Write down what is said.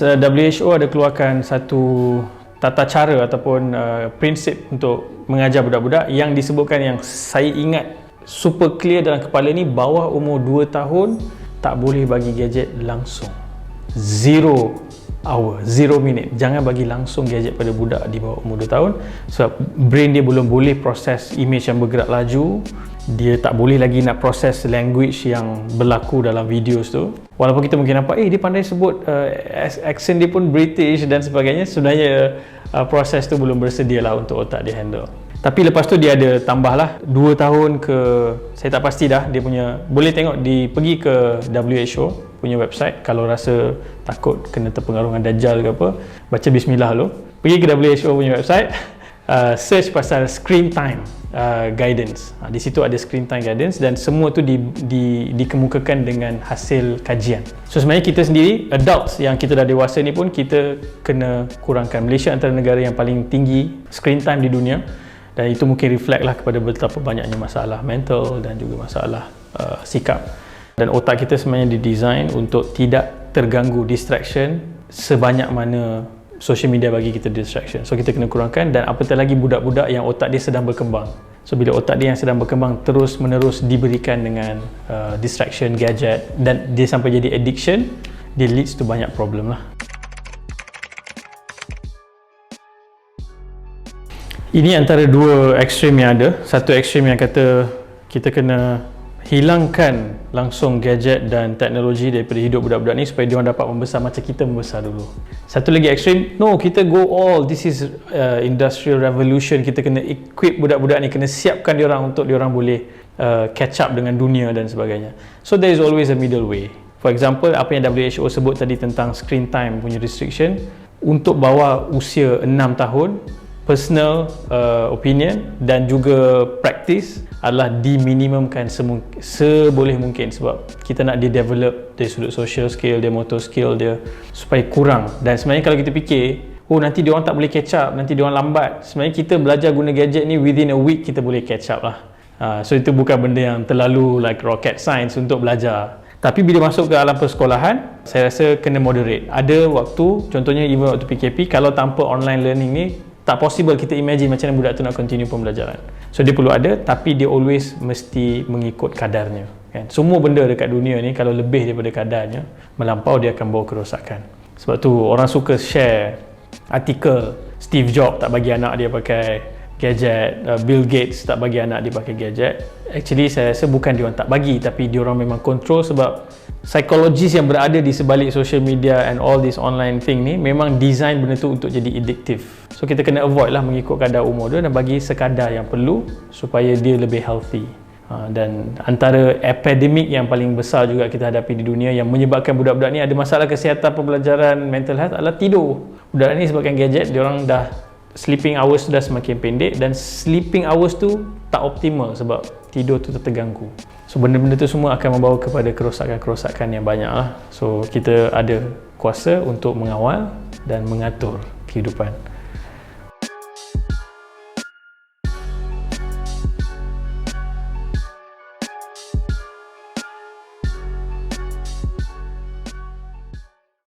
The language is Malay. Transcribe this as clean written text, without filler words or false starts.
WHO ada keluarkan satu tata cara ataupun prinsip untuk mengajar budak-budak yang disebutkan, yang saya ingat super clear dalam kepala ni, bawah umur 2 tahun tak boleh bagi gadget langsung. 0 hour, 0 minit. Jangan bagi langsung gadget pada budak di bawah umur 2 tahun sebab brain dia belum boleh proses image yang bergerak laju. Dia tak boleh lagi nak proses language yang berlaku dalam videos tu. Walaupun kita mungkin nampak dia pandai sebut, accent dia pun British dan sebagainya, sebenarnya proses tu belum bersedia lah untuk otak dia handle. Tapi lepas tu dia ada tambah lah 2 tahun ke, saya tak pasti dah dia punya. Boleh tengok, pergi ke WHO punya website kalau rasa takut kena terpengaruh dengan Dajjal ke apa, baca bismillah dulu. Pergi ke WHO punya website, search pasal screen time guidance. Di situ ada screen time guidance dan semua tu dikemukakan dengan hasil kajian. So sebenarnya kita sendiri, adults yang kita dah dewasa ni pun, kita kena kurangkan. Malaysia antara negara yang paling tinggi screen time di dunia, dan itu mungkin reflect lah kepada betapa banyaknya masalah mental dan juga masalah sikap. Dan otak kita sebenarnya didesign untuk tidak terganggu distraction sebanyak mana social media bagi kita distraction. So kita kena kurangkan, dan apatah lagi budak-budak yang otak dia sedang berkembang. So bila otak dia yang sedang berkembang terus menerus diberikan dengan distraction, gadget, dan dia sampai jadi addiction, dia leads to banyak problem lah. Ini antara dua ekstrim yang ada. Satu ekstrim yang kata kita kena hilangkan langsung gadget dan teknologi daripada hidup budak-budak ni supaya diorang dapat membesar macam kita membesar dulu. Satu lagi ekstrim, no, kita go all, this is industrial revolution, kita kena equip budak-budak ni, kena siapkan diorang untuk diorang boleh catch up dengan dunia dan sebagainya. So there is always a middle way. For example, apa yang WHO sebut tadi tentang screen time punya restriction, untuk bawah usia 6 tahun, personal opinion dan juga practice adalah diminimumkan seboleh mungkin, sebab kita nak dia develop dari sudut social skill dia, motor skill dia supaya kurang. Dan sebenarnya kalau kita fikir, nanti diorang tak boleh catch up, nanti diorang lambat, sebenarnya kita belajar guna gadget ni within a week kita boleh catch up lah. So itu bukan benda yang terlalu like rocket science untuk belajar. Tapi bila masuk ke alam persekolahan, saya rasa kena moderate. Ada waktu, contohnya even waktu PKP, kalau tanpa online learning ni tak possible kita imagine macam mana budak tu nak continue pembelajaran. So dia perlu ada, tapi dia always mesti mengikut kadarnya, kan? Semua benda dekat dunia ni kalau lebih daripada kadarnya, melampau, dia akan bawa kerosakan. Sebab tu orang suka share artikel Steve Jobs tak bagi anak dia pakai gadget, Bill Gates tak bagi anak dia pakai gadget. Actually saya rasa bukan diorang tak bagi, tapi diorang memang control, sebab psikologis yang berada di sebalik social media and all this online thing ni memang design benda tu untuk jadi addictive. So kita kena avoid lah mengikut kadar umur dia dan bagi sekadar yang perlu supaya dia lebih healthy. Dan antara epidemik yang paling besar juga kita hadapi di dunia yang menyebabkan budak-budak ni ada masalah kesihatan pembelajaran, mental health, adalah tidur. Budak ni sebabkan gadget, diorang dah sleeping hours dah semakin pendek, dan sleeping hours tu tak optimal sebab tidur tu terganggu. So benda-benda tu semua akan membawa kepada kerosakan-kerosakan yang banyak lah. So kita ada kuasa untuk mengawal dan mengatur kehidupan.